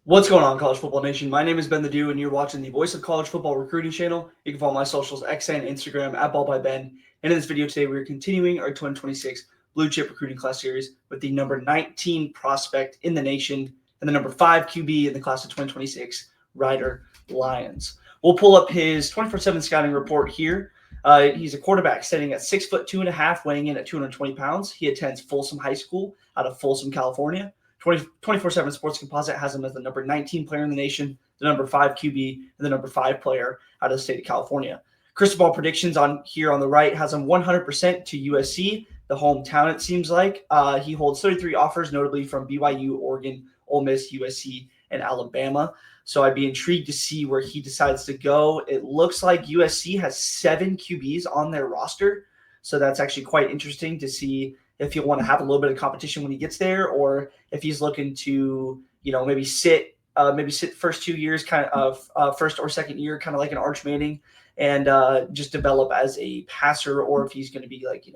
What's going on, College Football Nation? My name is Ben the Dew, and you're watching the Voice of College Football Recruiting channel. You can follow my socials, X and Instagram, at BallByBen. And in this video today, we're continuing our 2026 Blue Chip Recruiting Class Series with the number 19 prospect in the nation and the number 5 QB in the class of 2026, Ryder, Lyons. We'll pull up his 24/7 scouting report here. He's a quarterback sitting at 6'2.5", weighing in at 220 pounds. He attends Folsom High School out of Folsom, California. 24/7 Sports Composite has him as the number 19 player in the nation, the number 5 QB, and the number 5 player out of the state of California. Crystal Ball predictions on here on the right has him 100% to USC, the hometown it seems like. He holds 33 offers, notably from BYU, Oregon, Ole Miss, USC, and Alabama. So I'd be intrigued to see where he decides to go. It looks like USC has 7 QBs on their roster, so that's actually quite interesting to see if he'll want to have a little bit of competition when he gets there, or if he's looking to, maybe sit first 2 years, kind of first or second year, kind of like an Arch Manning, and just develop as a passer, or if he's going to be like, if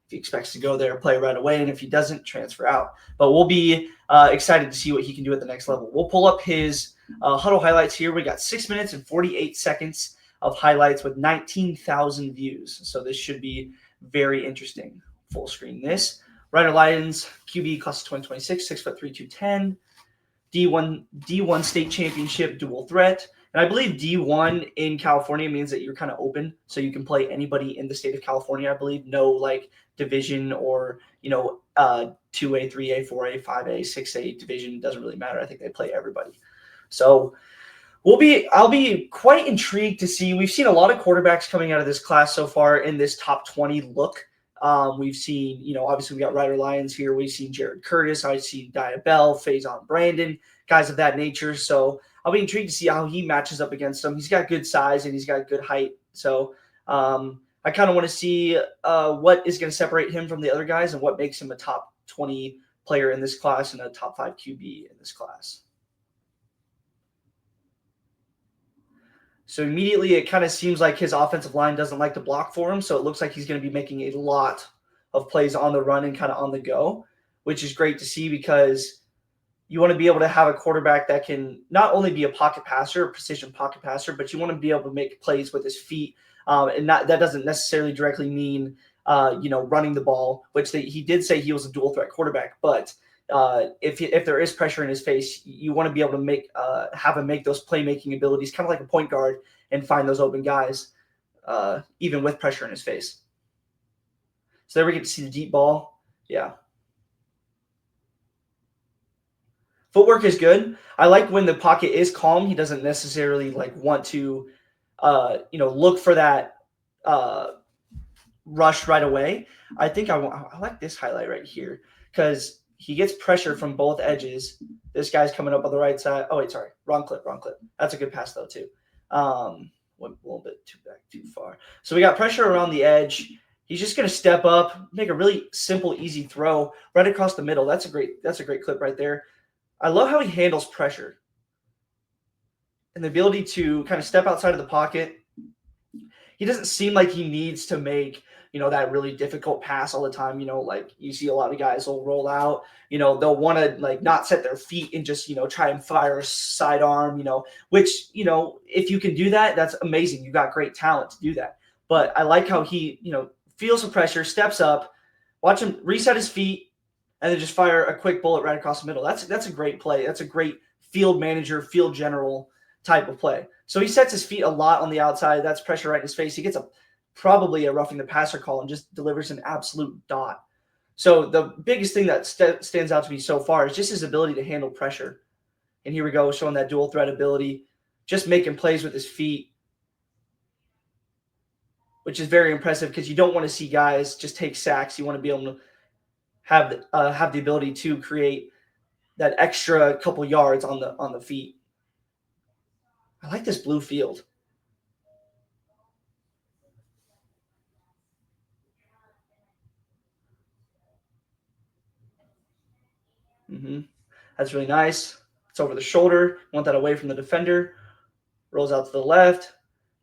he expects to go there, play right away, and if he doesn't, transfer out. But we'll be excited to see what he can do at the next level. We'll pull up his huddle highlights here. We got 6 minutes and 48 seconds of highlights with 19,000 views. So this should be very interesting. Full screen this. Ryder Lyons, QB, class of 2026, 6'3", 210. D1 state championship dual threat. And I believe D1 in California means that you're kind of open, so you can play anybody in the state of California, I believe. No like division or, 2A, 3A, 4A, 5A, 6A division. Doesn't really matter. I think they play everybody. So I'll be quite intrigued to see. We've seen a lot of quarterbacks coming out of this class so far in this top 20 look. We've seen, obviously we got Ryder Lyons here. We've seen Jared Curtis. I've seen Diabell, Faison Brandon, guys of that nature. So I'll be intrigued to see how he matches up against them. He's got good size and he's got good height. So I kind of want to see what is going to separate him from the other guys and what makes him a top 20 player in this class and a top 5 QB in this class. So immediately it kind of seems like his offensive line doesn't like to block for him. So it looks like he's going to be making a lot of plays on the run and kind of on the go, which is great to see because you want to be able to have a quarterback that can not only be a pocket passer, a precision pocket passer, but you want to be able to make plays with his feet. And that doesn't necessarily directly mean, running the ball, which he did say he was a dual threat quarterback. But if there is pressure in his face, you want to be able to have him make those playmaking abilities, kind of like a point guard, and find those open guys, even with pressure in his face. So there we get to see the deep ball. Yeah. Footwork is good. I like when the pocket is calm. He doesn't necessarily want to, look for that rush right away. I think I like this highlight right here because he gets pressure from both edges. This guy's coming up on the right side. Oh, wait, sorry. Wrong clip. That's a good pass, though, too. Went a little bit too far. So we got pressure around the edge. He's just going to step up, make a really simple, easy throw right across the middle. That's a great clip right there. I love how he handles pressure and the ability to kind of step outside of the pocket. He doesn't seem like he needs to make that really difficult pass all the time. Like you see a lot of guys will roll out, they'll want to not set their feet and just, try and fire a sidearm, which, if you can do that, that's amazing. You've got great talent to do that. But I like how he, feels the pressure, steps up, watch him reset his feet, and then just fire a quick bullet right across the middle. That's a great play. That's a great field manager, field general type of play. So he sets his feet a lot on the outside. That's pressure right in his face. He gets probably a roughing the passer call and just delivers an absolute dot. So the biggest thing that stands out to me so far is just his ability to handle pressure. And here we go, showing that dual threat ability, just making plays with his feet, which is very impressive because you don't want to see guys just take sacks. You want to be able to have the ability to create that extra couple yards on the feet. I like this blue field. That's really nice. It's over the shoulder. Want that away from the defender. Rolls out to the left.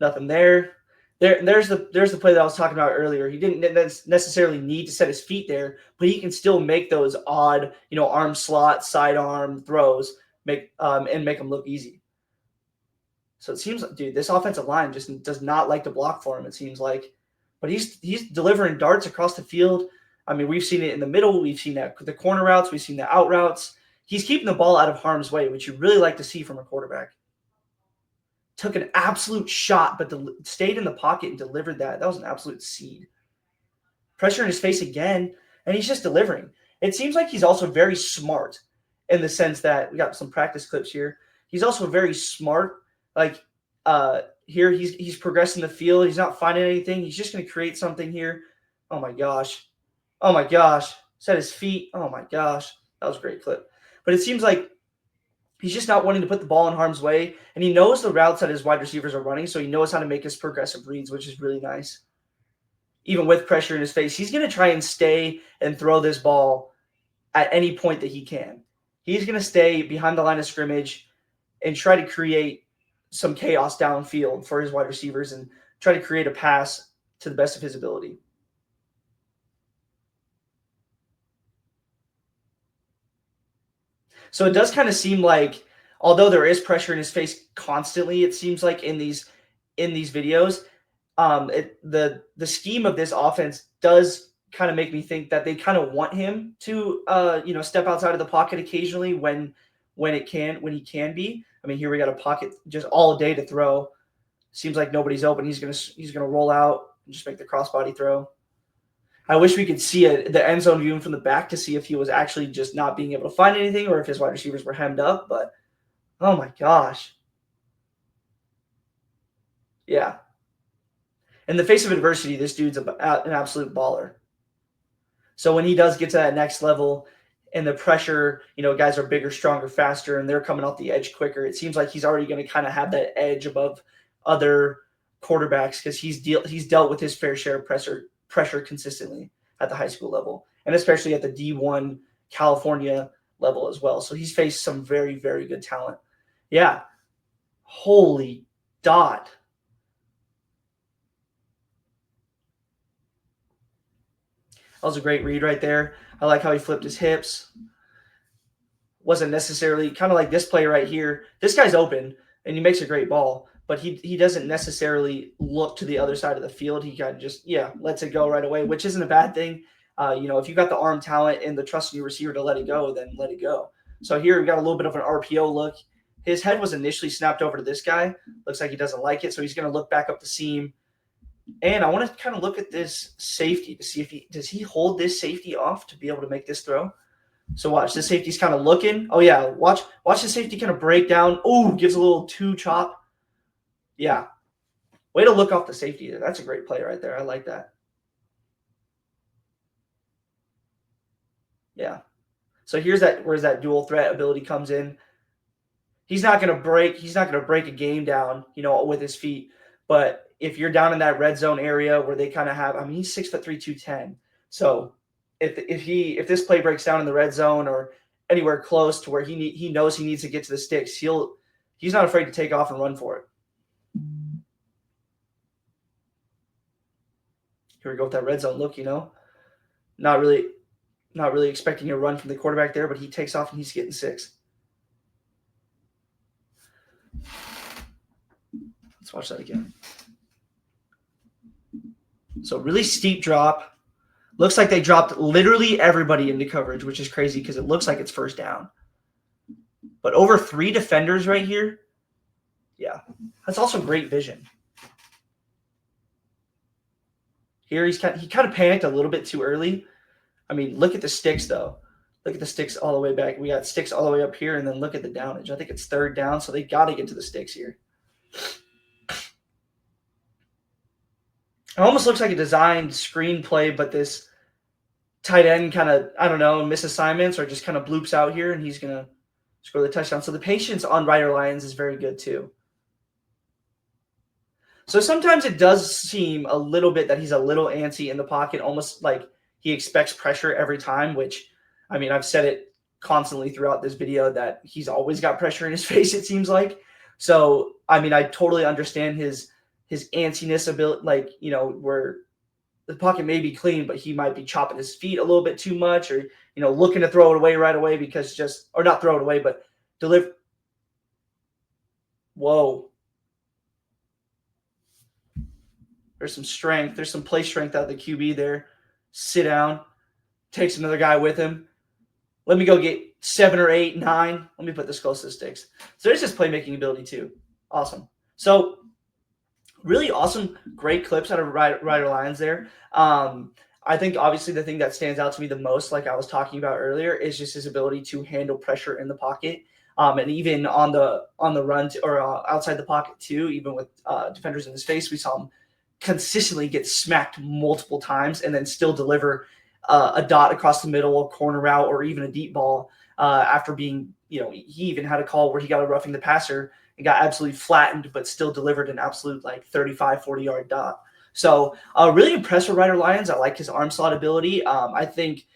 Nothing there. There's the play that I was talking about earlier. He didn't necessarily need to set his feet there, but he can still make those odd, arm slot, sidearm throws make him look easy. So it seems like, dude, this offensive line just does not like to block for him, it seems like. But he's delivering darts across the field. I mean, we've seen it in the middle. We've seen that the corner routes. We've seen the out routes. He's keeping the ball out of harm's way, which you really like to see from a quarterback. Took an absolute shot, but stayed in the pocket and delivered that. That was an absolute seed. Pressure in his face again, and he's just delivering. It seems like he's also very smart in the sense that we got some practice clips here. He's also very smart. Like here, he's progressing the field. He's not finding anything. He's just going to create something here. Oh my gosh. Oh my gosh. Set his feet. Oh my gosh. That was a great clip. But it seems like he's just not wanting to put the ball in harm's way, and he knows the routes that his wide receivers are running, so he knows how to make his progressive reads, which is really nice. Even with pressure in his face, he's going to try and stay and throw this ball at any point that he can. He's going to stay behind the line of scrimmage and try to create some chaos downfield for his wide receivers and try to create a pass to the best of his ability. So it does kind of seem like, although there is pressure in his face constantly, it seems like in these videos, the scheme of this offense does kind of make me think that they kind of want him to step outside of the pocket occasionally when he can be. I mean, here we got a pocket just all day to throw. Seems like nobody's open. He's gonna roll out and just make the crossbody throw. I wish we could see the end zone view from the back to see if he was actually just not being able to find anything or if his wide receivers were hemmed up. But oh my gosh, yeah. In the face of adversity, this dude's an absolute baller. So when he does get to that next level and the pressure, guys are bigger, stronger, faster, and they're coming off the edge quicker, it seems like he's already going to kind of have that edge above other quarterbacks because he's dealt with his fair share of pressure consistently at the high school level and especially at the D1 California level as well. So he's faced some very, very good talent. Yeah. Holy dot. That was a great read right there. I like how he flipped his hips. Wasn't necessarily kind of like this play right here. This guy's open and he makes a great ball, but he doesn't necessarily look to the other side of the field. He kind of just, lets it go right away, which isn't a bad thing. If you got the arm talent and the trust in your receiver to let it go, then let it go. So here we got a little bit of an RPO look. His head was initially snapped over to this guy. Looks like he doesn't like it, so he's going to look back up the seam. And I want to kind of look at this safety to see if does he hold this safety off to be able to make this throw. So watch, this safety's kind of looking. Oh yeah, watch the safety kind of break down. Oh, gives a little two chop. Yeah, way to look off the safety there. That's a great play right there. I like that. Yeah. So here's where's that dual threat ability comes in. He's not going to break a game down, with his feet. But if you're down in that red zone area where they kind of have, I mean, he's 6'3", 210. So if this play breaks down in the red zone or anywhere close to where he knows he needs to get to the sticks, he's not afraid to take off and run for it. Here we go with that red zone look, not really expecting a run from the quarterback there, but he takes off and he's getting 6. Let's watch that again. So really steep drop. Looks like they dropped literally everybody into coverage, which is crazy because it looks like it's first down. But over 3 defenders right here. Yeah, that's also great vision. Here he kind of panicked a little bit too early. I mean, look at the sticks though. Look at the sticks all the way back. We got sticks all the way up here, and then look at the downage. I think it's third down, so they got to get to the sticks here. It almost looks like a designed screenplay, but this tight end kind of, I don't know, misassignments or just kind of bloops out here, and he's going to score the touchdown. So the patience on Ryder Lyons is very good too. So sometimes it does seem a little bit that he's a little antsy in the pocket, almost like he expects pressure every time, which, I mean, I've said it constantly throughout this video that he's always got pressure in his face, it seems like. So, I mean, I totally understand his antsiness ability, where the pocket may be clean, but he might be chopping his feet a little bit too much or, looking to throw it away right away or not throw it away, but Deliver. Whoa. There's some strength. There's some play strength out of the QB there. Sit down. Takes another guy with him. Let me go get 7 or 8, 9. Let me put this close to the sticks. So there's just playmaking ability too. Awesome. So really awesome, great clips out of Ryder Lyons there. I think obviously the thing that stands out to me the most, like I was talking about earlier, is just his ability to handle pressure in the pocket, and even on the run or outside the pocket too. Even with defenders in his face, we saw him consistently get smacked multiple times and then still deliver a dot across the middle, a corner route, or even a deep ball after being, he even had a call where he got a roughing the passer and got absolutely flattened, but still delivered an absolute like 35, 40-yard dot. So really impressed with Ryder Lyons. I like his arm slot ability. I think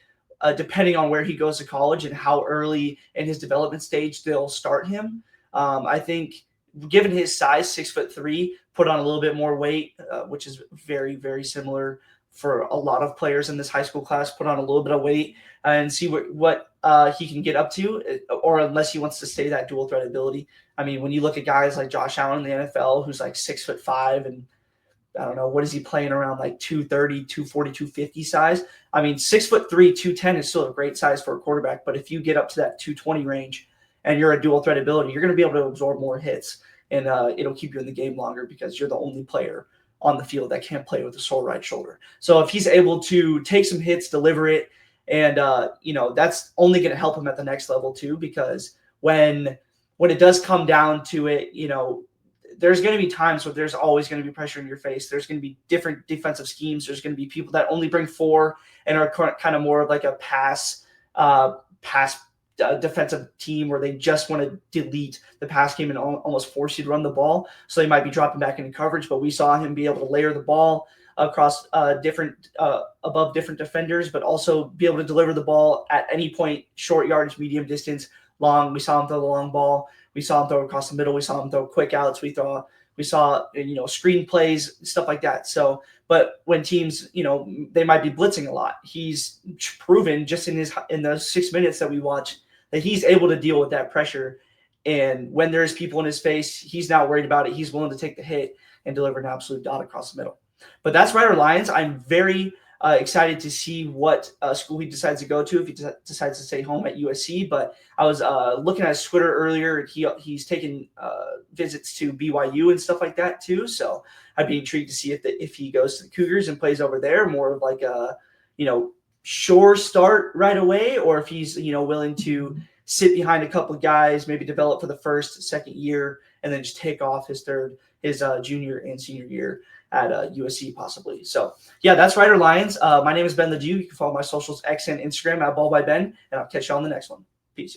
depending on where he goes to college and how early in his development stage they'll start him, I think given his size, 6'3", put on a little bit more weight, which is very, very similar for a lot of players in this high school class, put on a little bit of weight and see what he can get up to, or unless he wants to stay that dual threat ability. I mean, when you look at guys like Josh Allen in the NFL, who's like 6'5", and I don't know, what is he playing around like 230, 240, 250 size? I mean, 6'3", 210 is still a great size for a quarterback, but if you get up to that 220 range and you're a dual threat ability, you're going to be able to absorb more hits, and it'll keep you in the game longer because you're the only player on the field that can't play with a sore right shoulder. So if he's able to take some hits, deliver it, and that's only going to help him at the next level too, because when it does come down to it, there's going to be times where there's always going to be pressure in your face. There's going to be different defensive schemes. There's going to be people that only bring 4 and are kind of more of like a pass defensive team where they just want to delete the pass game and almost force you to run the ball. So they might be dropping back into coverage, but we saw him be able to layer the ball across above different defenders, but also be able to deliver the ball at any point, short yardage, medium distance, long. We saw him throw the long ball. We saw him throw across the middle. We saw him throw quick outs. We saw screen plays, stuff like that. So, but when teams, they might be blitzing a lot, he's proven just in those 6 minutes that we watched that he's able to deal with that pressure. And when there's people in his face, he's not worried about it. He's willing to take the hit and deliver an absolute dot across the middle. But that's Ryder Lyons. I'm very excited to see what school he decides to go to, if he decides to stay home at USC. But I was looking at his Twitter earlier. He's taken visits to BYU and stuff like that too. So I'd be intrigued to see if he goes to the Cougars and plays over there, more of like a, sure start right away, or if he's, willing to sit behind a couple of guys, maybe develop for the first, second year, and then just take off his junior and senior year at USC possibly. So yeah, that's Ryder Lyons. My name is Ben Ledoux. You can follow my socials, X and Instagram at BallByBen, and I'll catch you on the next one. Peace, y'all.